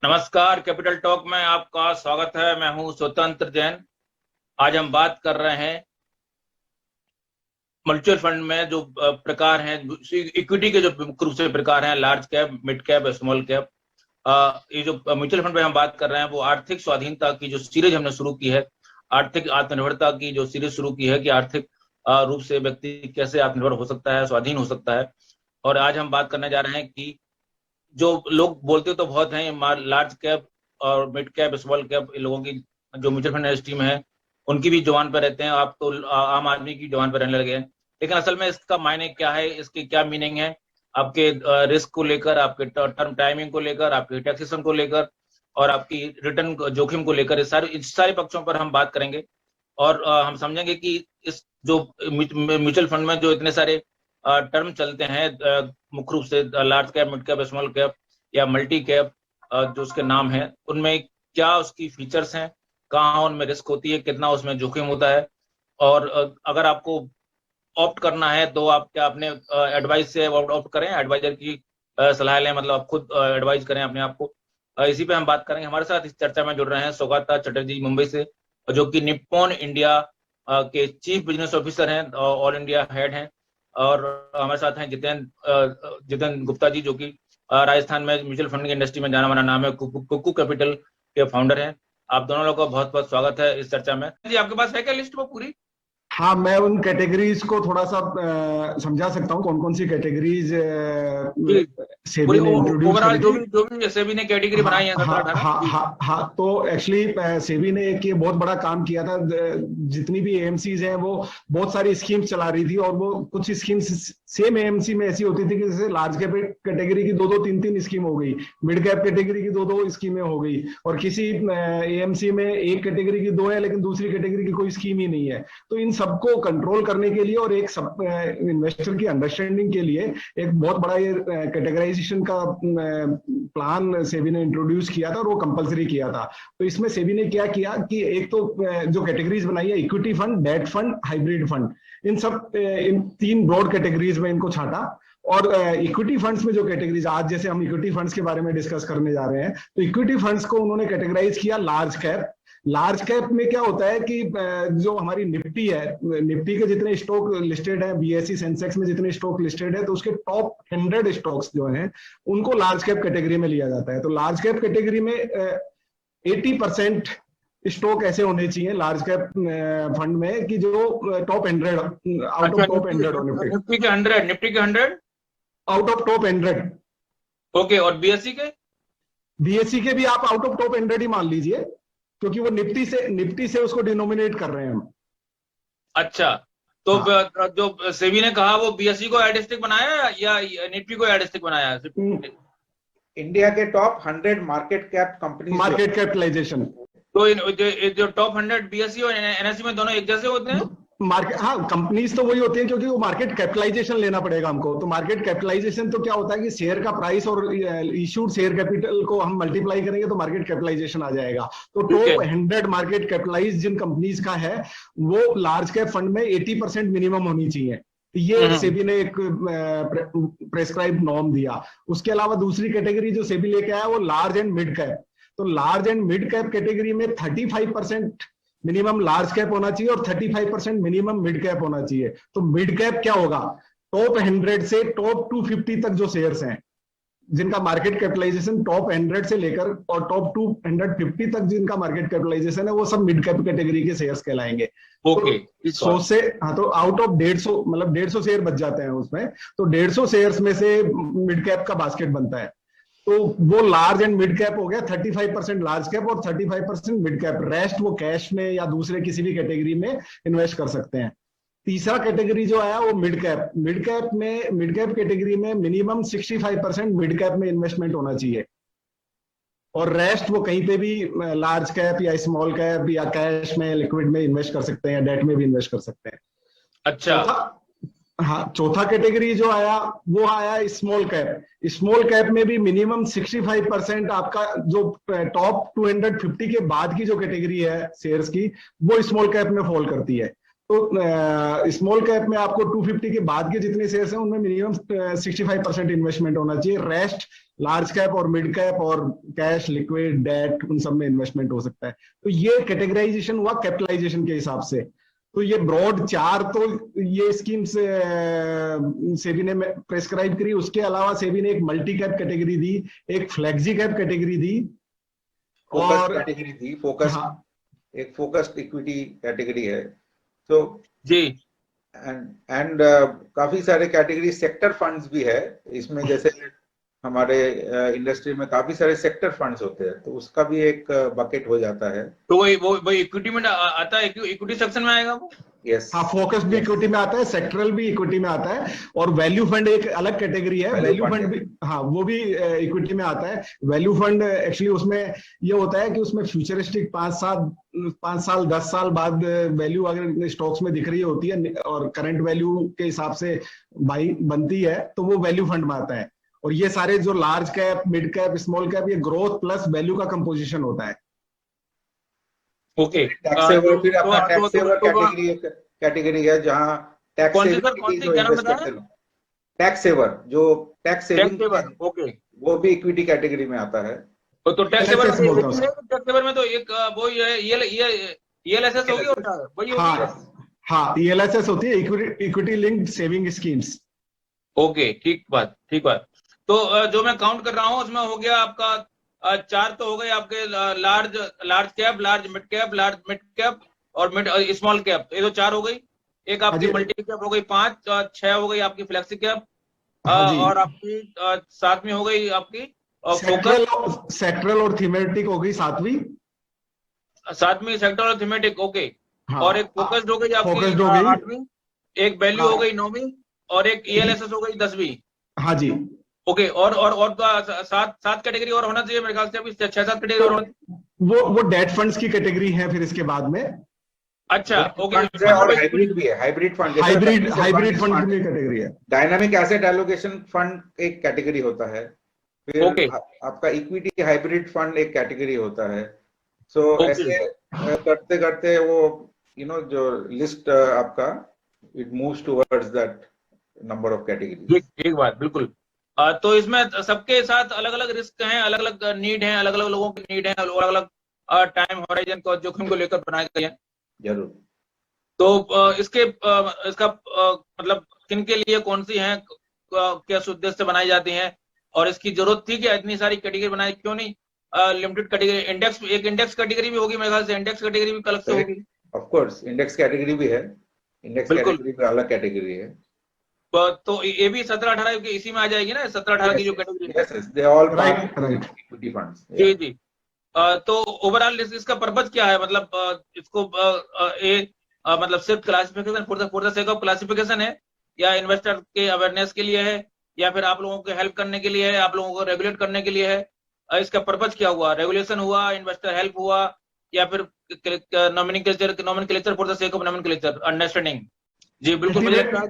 नमस्कार। Capital talk में आपका स्वागत है। मैं हूं स्वतंत्र जैन। आज हम बात कर रहे हैं म्यूचुअल फंड में जो प्रकार हैं, इक्विटी के जो मुख्य रूप से प्रकार हैं, large cap, mid cap, small cap. ये जो म्यूचुअल फंड पे हम बात कर रहे हैं वो आर्थिक स्वाधीनता की जो सीरीज हमने शुरू की है, आर्थिक आत्मनिर्भरता की जो सीरीज शुरू की है कि आर्थिक रूप से व्यक्ति कैसे आत्मनिर्भर हो सकता है, स्वाधीन हो सकता है। और आज हम बात करने जा रहे हैं कि जो लोग बोलते तो बहुत हैं, लार्ज कैप और मिड कैप, स्मॉल कैप, इन लोगों की जो म्यूचुअल फंड स्कीम है उनकी भी जुबान पर रहते हैं। आप तो आम आदमी की जुबान पर रहने लगे हैं, लेकिन असल में इसका मायने क्या है, इसकी क्या मीनिंग है, आपके रिस्क को लेकर, आपके टर्म टाइमिंग को लेकर, आपके टैक्सेशन को लेकर और आपकी रिटर्न जोखिम को लेकर, इस सारे पक्षों पर हम बात करेंगे। और हम समझेंगे कि इस जो म्यूचुअल फंड में जो इतने सारे टर्म चलते हैं, मुख्य रूप से large cap, mid cap, small cap या मल्टी कैप, जो उसके नाम है, उनमें क्या उसकी फीचर्स हैं, कहाँ उनमें रिस्क होती है, कितना उसमें जोखिम होता है। और अगर आपको ऑप्ट करना है तो आप क्या अपने एडवाइस से ऑप्ट करें, एडवाइजर की सलाह लें, मतलब आप खुद एडवाइज करें अपने आप को। इसी पे हम बात करेंगे। हमारे साथ इस चर्चा में जुड़ रहे हैं सौगाता चटर्जी मुंबई से, जो कि निप्पॉन इंडिया के चीफ बिजनेस ऑफिसर हैं, ऑल इंडिया हेड हैं। और हमारे साथ हैं जितेंद्र गुप्ता जी, जो कि राजस्थान में म्यूचुअल फंड की इंडस्ट्री में जाना माना नाम है, कुक्कू कैपिटल के फाउंडर हैं। आप दोनों लोगों का बहुत बहुत स्वागत है इस चर्चा में। जी, आपके पास है क्या लिस्ट वो पूरी? हाँ, मैं उन कैटेगरीज को थोड़ा सा समझा सकता हूँ, कौन कौन सी कैटेगरीज सेबी ने इंट्रोड्यूस ओवरऑल करी थी। जो भी सेबी ने कैटेगरी बनाई है, 17-18। हाँ, तो एक्चुअली सेबी ने एक ये बहुत बड़ा काम किया था। जितनी भी एएमसीज हैं वो बहुत सारी स्कीम्स चला रही थी, और वो कुछ स्कीम्स सेम एएमसी में ऐसी होती थी कि जैसे लार्ज कैप कैटेगरी की दो दो तीन तीन स्कीम हो गई, मिड कैप कैटेगरी की दो दो स्कीमें हो गई, और किसी एएमसी में एक कैटेगरी की दो है लेकिन दूसरी कैटेगरी की कोई स्कीम ही नहीं है। तो इन सबको कंट्रोल करने के लिए और एक सब इन्वेस्टर की अंडरस्टैंडिंग के लिए एक बहुत बड़ा ये कैटेगराइजेशन का प्लान सेबी ने इंट्रोड्यूस किया था, और वो कंपलसरी किया था। तो इसमें सेबी ने क्या किया कि एक तो जो कैटेगरीज बनाई है, equity fund, debt fund, hybrid fund, इन तीन ब्रॉड कैटेगरीज में इनको छांटा। और इक्विटी फंड्स में जो कैटेगरीज, आज जैसे हम इक्विटी फंड्स के बारे में डिस्कस करने जा रहे हैं, तो इक्विटी फंड्स को उन्होंने कैटेगराइज किया लार्ज कैप। लार्ज कैप में क्या होता है कि जो हमारी निफ्टी है, निफ्टी के जितने स्टॉक लिस्टेड है, बीएसई सेंसेक्स में जितने स्टॉक लिस्टेड है, तो उसके टॉप 100 स्टॉक्स जो हैं उनको लार्ज कैप कैटेगरी में लिया जाता है। तो लार्ज कैप कैटेगरी में 80% स्टॉक ऐसे होने चाहिए लार्ज कैप फंड में कि जो टॉप 100 आउट ऑफ टॉप 100 हो। निफ्टी के 100 आउट ऑफ टॉप 100। ओके। और बीएससी के भी आप आउट ऑफ टॉप 100 ही मान लीजिए, क्योंकि वो निफ्टी से उसको डिनोमिनेट कर रहे हैं हम। अच्छा, तो हाँ। जो सेबी ने कहा वो बीएससी को एडिस्टिक बनाया या निफ्टी को एडिस्टिक बनाया? इंडिया के top 100 market cap company, market capitalization. तो जो टॉप 100 बीएससी और एनएससी में दोनों एक जैसे होते हैं? मार्केट, हाँ, कंपनीज तो वही होती है, क्योंकि वो मार्केट कैपिटलाइजेशन लेना पड़ेगा हमको। तो मार्केट कैपिटलाइजेशन तो क्या होता है कि शेयर का प्राइस और इशूड शेयर कैपिटल को हम मल्टीप्लाई करेंगे तो मार्केट कैपिटलाइजेशन आ जाएगा। तो टॉप 100 मार्केट कैपिटलाइज जिन कंपनीज का है वो लार्ज कैप फंड में 80% मिनिमम होनी चाहिए। ये सेबी ने एक प्रेस्क्राइब नॉर्म दिया। उसके अलावा दूसरी कैटेगरी जो सेबी लेके आया वो लार्ज एंड मिड कैप। तो large and mid cap category में 35% मिनिमम लार्ज कैप होना चाहिए और 35% मिनिमम मिड कैप होना चाहिए। तो मिड कैप क्या होगा? टॉप 100 से टॉप 250 तक जो शेयर्स हैं, जिनका मार्केट कैपिटलाइजेशन टॉप 100 से लेकर और टॉप 250 तक जिनका मार्केट कैपिटलाइजेशन है, वो सब मिड कैप कैटेगरी के शेयर्स कहलाएंगे। ओके। तो 100 से, हाँ, तो आउट ऑफ 150, मतलब 150 शेयर बच जाते हैं उसमें। तो 150 शेयर्स में से मिड कैप का बास्केट बनता है। तो वो लार्ज एंड मिड कैप हो गया, 35% लार्ज कैप और 35% मिड कैप। रेस्ट वो कैश में या दूसरे किसी भी कैटेगरी में इन्वेस्ट कर सकते हैं। तीसरा कैटेगरी जो आया वो mid cap. Mid cap category में मिनिमम 65% मिड कैप में इन्वेस्टमेंट होना चाहिए, और रेस्ट वो कहीं पे भी लार्ज कैप या स्मॉल कैप या कैश में, लिक्विड में इन्वेस्ट कर सकते हैं, डेट में भी इन्वेस्ट कर सकते हैं। अच्छा। हाँ, चौथा कैटेगरी जो आया वो आया स्मॉल कैप। स्मॉल कैप में भी मिनिमम 65% आपका जो टॉप 250 के बाद की जो कैटेगरी है शेयर्स की, वो स्मॉल कैप में फॉल करती है। तो स्मॉल कैप में आपको 250 के बाद के जितने शेयर्स हैं उनमें मिनिमम 65% इन्वेस्टमेंट होना चाहिए। रेस्ट लार्ज कैप और मिड कैप और कैश, लिक्विड, डेट, उन सब में इन्वेस्टमेंट हो सकता है। तो ये कैटेगराइजेशन हुआ कैपिटलाइजेशन के हिसाब से। तो ये ब्रॉड चार तो ये स्कीम्स सेबी ने प्रेस्क्राइब करी। उसके अलावा सेबी ने एक मल्टी कैप कैटेगरी दी, एक फ्लेक्सी कैप कैटेगरी दी, फोकस कैटेगरी दी, फोकस, हाँ, एक फोकस्ड इक्विटी कैटेगरी है। तो जी एंड काफी सारे कैटेगरी सेक्टर फंड्स भी है इसमें, जैसे हमारे इंडस्ट्री में काफी सारे सेक्टर फंड्स होते हैं, तो उसका भी एक बकेट हो जाता है। तो वही इक्विटी में आता है, इक्विटी सेक्शन में आएगा वो। यस, हाँ, फोकस भी इक्विटी में आता है, सेक्टरल भी इक्विटी में आता है, और वैल्यू फंड एक अलग कैटेगरी है। वैल्यू फंड भी, हाँ, वो भी इक्विटी में आता है। वैल्यू फंड एक्चुअली उसमें ये होता है कि उसमें फ्यूचरिस्टिक 5 साल 10 साल बाद वैल्यू अगर स्टॉक्स में दिख रही होती है और करंट वैल्यू के हिसाब से बाई बनती है, तो वो वैल्यू फंड में आता है। और ये सारे जो large cap, mid cap, small cap, ये ग्रोथ प्लस वैल्यू का कंपोजिशन होता है। ओके, टैक्स सेवर, फिर अपना टैक्स सेवर कैटेगरी है जहां टैक्स सेविंग, टैक्स सेवर जो टैक्स सेविंग, ओके, वो भी इक्विटी कैटेगरी में आता है। तो टैक्स सेवर में तो एक वो ELSS होगी, वही होगी। हाँ, ELSS होती है, equity linked saving schemes. Okay, ठीक बात। तो जो मैं काउंट कर रहा हूँ उसमें हो गया आपका 4 तो हो गए आपके large cap, large mid cap, large mid cap और मिड स्मॉल कैप, ये तो 4 हो गई। एक आपकी मल्टी कैप हो गई 5, 6 हो गई आपकी फ्लेक्सी कैप, और आपकी 7वीं हो गई आपकी सेक्टरल और थीमेटिक हो गई 7वीं सेक्टरल और थीमेटिक। ओके, हाँ, और एक फोकस्ड हो गई आपकी 8वीं, एक वैल्यू हो गई 9वीं, और एक ELSS हो गई 10वीं। हाँ जी, ओके, और 7 कैटेगरी और होना चाहिए मेरे ख्याल से, अभी 6-7 कैटेगरी और होना। वो डेट फंड्स की कैटेगरी है फिर इसके बाद में। अच्छा, ओके, और हाइब्रिड भी है, हाइब्रिड फंड, हाइब्रिड फंड की कैटेगरी है। डायनामिक एसेट एलोकेशन फंड एक कैटेगरी होता है, फिर आपका इक्विटी हाइब्रिड फंड एक कैटेगरी होता है। सो ऐसे करते करते वो जो लिस्ट आपका it moves towards that number of category. एक बात बिल्कुल। तो इसमें सबके साथ अलग अलग रिस्क हैं, अलग अलग नीड हैं, अलग अलग लोगों की नीड है, अलग अलग टाइम होराइजन को, जोखिम को लेकर बनाए गए हैं। जरूर। तो इसका मतलब किन के लिए कौन सी हैं, किस उद्देश्य से बनाई जाती हैं, और इसकी जरूरत थी कि इतनी सारी कैटेगरी बनाई, क्यों नहीं लिमिटेड कैटेगरी, इंडेक्स कैटेगरी भी होगी मेरे ख्याल से, इंडेक्स कैटेगरी भी अलग से होगी। ऑफ कोर्स इंडेक्स कैटेगरी भी है, इंडेक्स कैटेगरी भी अलग कैटेगरी है। तो ये भी 17-18 की इसी में आ जाएगी ना, 17-18 की जो category. Yes, they all right equity funds. जी। तो ओवरऑल इसका पर्पज क्या है, मतलब इसको मतलब सिर्फ classification for the sake of classification है, या इन्वेस्टर के अवेयरनेस के लिए है, या फिर आप लोगों को हेल्प करने के लिए है, आप लोगों को रेगुलेट करने के लिए है? इसका पर्पज क्या हुआ? रेगुलेशन हुआ, इन्वेस्टर हेल्प हुआ, या फिर nomenclature for the sake of nomenclature understanding? जी बिल्कुल, मुझे लगता है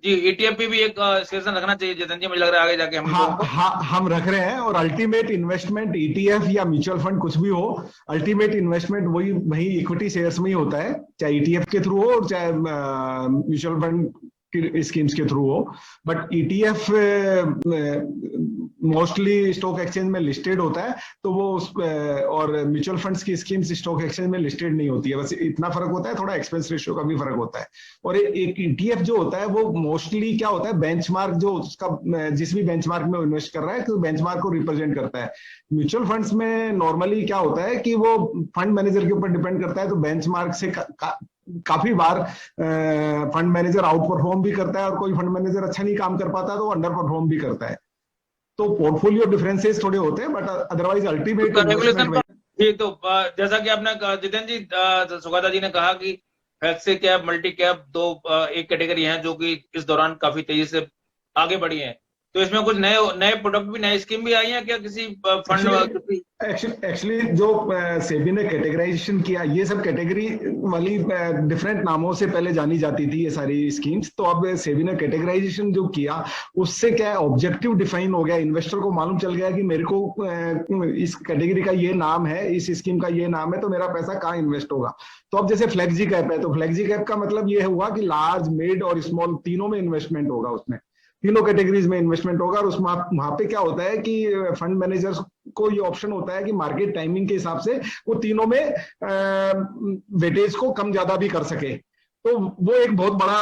जी ETF पे भी एक सेशन रखना चाहिए जितेंद्र जी, मुझे लग रहा है आगे जाके हम रख रहे हैं। और अल्टीमेट इन्वेस्टमेंट ETF या म्यूचुअल फंड कुछ भी हो, अल्टीमेट इन्वेस्टमेंट वही इक्विटी शेयर्स में ही होता है, चाहे ETF के थ्रू हो चाहे म्यूचुअल फंड की स्कीम्स के थ्रू हो। But ETF mostly stock exchange में लिस्टेड होता है, तो वो और म्यूचुअल फंड्स की स्कीम्स स्टॉक एक्सचेंज में लिस्टेड नहीं होती है, बस इतना फर्क होता है, थोड़ा एक्सपेंस रेशियो का भी फर्क होता है। और एक ETF जो होता है वो मोस्टली क्या होता है, बेंचमार्क, जो उसका जिस भी बेंचमार्क में इन्वेस्ट कर रहा है तो बेंचमार्क को रिप्रेजेंट करता है। म्यूचुअल फंड्स में नॉर्मली क्या होता है कि वो फंड मैनेजर के ऊपर डिपेंड करता है, तो बेंचमार्क से काफी बार फंड मैनेजर आउट परफॉर्म भी करता है, और कोई फंड मैनेजर अच्छा नहीं काम कर पाता तो अंडर परफॉर्म भी करता है। तो पोर्टफोलियो डिफरेंसेस थोड़े होते हैं, बट अदरवाइज अल्टीमेट ठीक। तो जैसा कि आपने जितेंद्र जी, सुगाता जी ने कहा कि फ्लेक्सी कैप, मल्टी कैप, दो एक कैटेगरी है जो कि इस दौरान काफी तेजी से आगे बढ़ी है। तो इसमें कुछ नए नए प्रोडक्ट भी, नई स्कीम भी आई है क्या किसी फंड? एक्चुअली जो सेबी ने कैटेगराइजेशन किया, ये सब कैटेगरी वाली डिफरेंट नामों से पहले जानी जाती थी ये सारी स्कीम्स। तो अब सेबी ने कैटेगराइजेशन जो किया, उससे क्या है, ऑब्जेक्टिव डिफाइन हो गया। इन्वेस्टर को मालूम चल गया कि मेरे को इस कैटेगरी का ये नाम है, इस स्कीम का ये नाम है, तो मेरा पैसा कहाँ इन्वेस्ट होगा। तो अब जैसे फ्लेक्सी कैप है, तो फ्लेक्सी कैप का मतलब ये हुआ कि लार्ज, मिड और स्मॉल तीनों में इन्वेस्टमेंट होगा, उसमें तीनों कैटेगरीज में इन्वेस्टमेज होगा। और उसमें वहां पे क्या होता है कि फंड मैनेजर्स को ये ऑप्शन होता है कि मार्केट टाइमिंग के हिसाब से वो तीनों में वेटेज को कम ज्यादा भी कर सके। तो वो एक बहुत बड़ा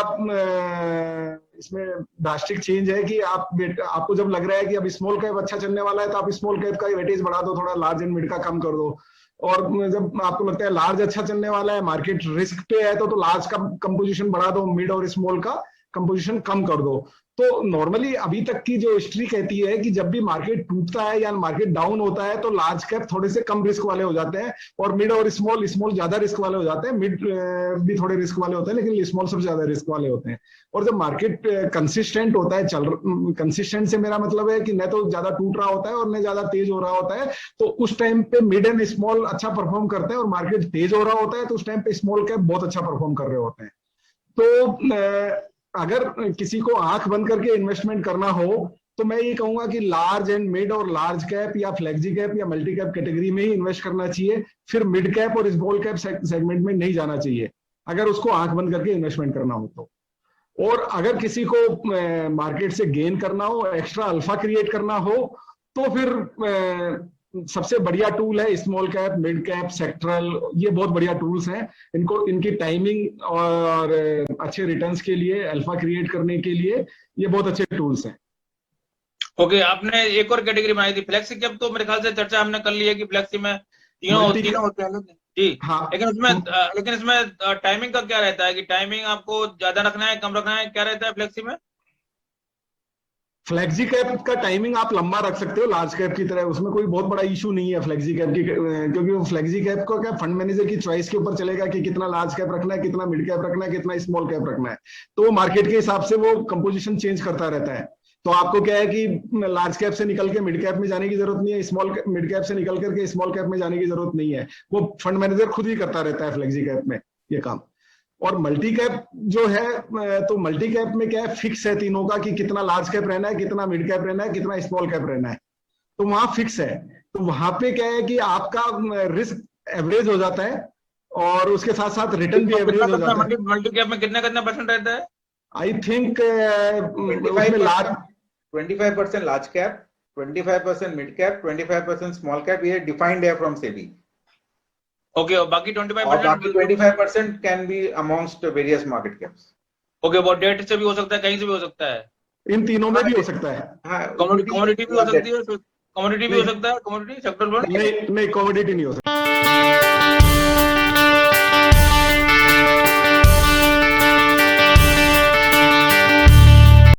इसमें ड्रास्टिक चेंज है कि आपको जब लग रहा है कि अब स्मॉल कैप अच्छा चलने वाला है, तो आप स्मॉल कैप का वेटेज बढ़ा दो, थोड़ा लार्ज एंड मिड का कम कर दो। और जब आपको लगता है लार्ज अच्छा चलने वाला है, मार्केट रिस्क पे है, तो लार्ज का कंपोजिशन बढ़ा दो, मिड और स्मॉल का कंपोजिशन कम कर दो। तो नॉर्मली अभी तक की जो हिस्ट्री कहती है कि जब भी मार्केट टूटता है या मार्केट डाउन होता है, तो लार्ज कैप थोड़े से कम रिस्क वाले हो जाते हैं, और मिड और स्मॉल ज्यादा रिस्क वाले हो जाते हैं। मिड भी थोड़े रिस्क वाले होते हैं, लेकिन स्मॉल सबसे ज्यादा रिस्क वाले होते हैं। और जब मार्केट कंसिस्टेंट होता है, कंसिस्टेंट से मेरा मतलब है कि न तो ज्यादा टूट रहा होता है और न ज्यादा तेज हो रहा होता है, तो उस टाइम पे मिड एंड स्मॉल अच्छा परफॉर्म करते हैं। और मार्केट तेज हो रहा होता है, तो उस टाइम पे स्मॉल कैप बहुत अच्छा परफॉर्म कर रहे होते हैं। तो अगर किसी को आंख बंद करके इन्वेस्टमेंट करना हो, तो मैं ये कहूंगा कि लार्ज एंड मिड और लार्ज कैप या फ्लेक्सी कैप या मल्टी कैप कैटेगरी में ही इन्वेस्ट करना चाहिए। फिर मिड कैप और स्मॉल कैप सेगमेंट में नहीं जाना चाहिए, अगर उसको आंख बंद करके इन्वेस्टमेंट करना हो तो। और अगर किसी को मार्केट से गेन करना हो, एक्स्ट्रा अल्फा क्रिएट करना हो, तो फिर सबसे बढ़िया टूल है small cap, mid cap, sectoral. ये बहुत बढ़िया टूल्स हैं। इनकी टाइमिंग और अच्छे रिटर्न्स के लिए, अल्फा क्रिएट करने के लिए ये बहुत अच्छे टूल्स हैं। ओके, आपने एक और कैटेगरी बनाई थी फ्लेक्सी कैप, तो मेरे ख्याल से चर्चा हमने कर ली है कि फ्लेक्सी में तीनों होते हैं जी। हाँ, लेकिन इसमें टाइमिंग का क्या रहता है कि टाइमिंग आपको ज्यादा रखना है, कम रखना है, क्या रहता है फ्लेक्सी में? फ्लेक्सी कैप का टाइमिंग आप लंबा रख सकते हो लार्ज कैप की तरह, उसमें कोई बहुत बड़ा इशू नहीं है फ्लेक्सी कैप की, क्योंकि वो फ्लेक्सी कैप को क्या फंड मैनेजर की चॉइस के ऊपर चलेगा कि कितना लार्ज कैप रखना है, कितना मिड कैप रखना है, कितना स्मॉल कैप रखना है। तो वो मार्केट के हिसाब से वो कंपोजिशन चेंज करता रहता है। तो आपको क्या है कि लार्ज कैप से निकल के मिड कैप में जाने की जरूरत नहीं है, मिड कैप से निकल करके स्मॉल कैप में जाने की जरूरत नहीं है। वो फंड मैनेजर खुद ही करता रहता है फ्लेक्सी कैप में ये काम। और मल्टी कैप जो है, तो मल्टी कैप में क्या है, फिक्स है तीनों का कि कितना लार्ज कैप रहना है, कितना मिड कैप रहना है, कितना स्मॉल कैप रहना है। तो वहां फिक्स है। तो वहां पे क्या है कि आपका रिस्क एवरेज हो जाता है और उसके साथ साथ रिटर्न भी एवरेज हो जाता है। मल्टी कैप में कितना परसेंट रहता है? I think 25% large cap, 25% mid cap, 25% small cap, ये डिफाइंड है फ्रॉम सेबी। ओके, और बाकी 25% can be amongst various market caps. Okay, वो डेट से भी हो सकता है, कहीं से भी हो सकता है, इन तीनों में भी हो सकता है। हाँ, कमोडिटी भी हो सकती है, कमोडिटी भी हो सकता है, कमोडिटी सेक्टर नहीं, कमोडिटी नहीं हो सकता।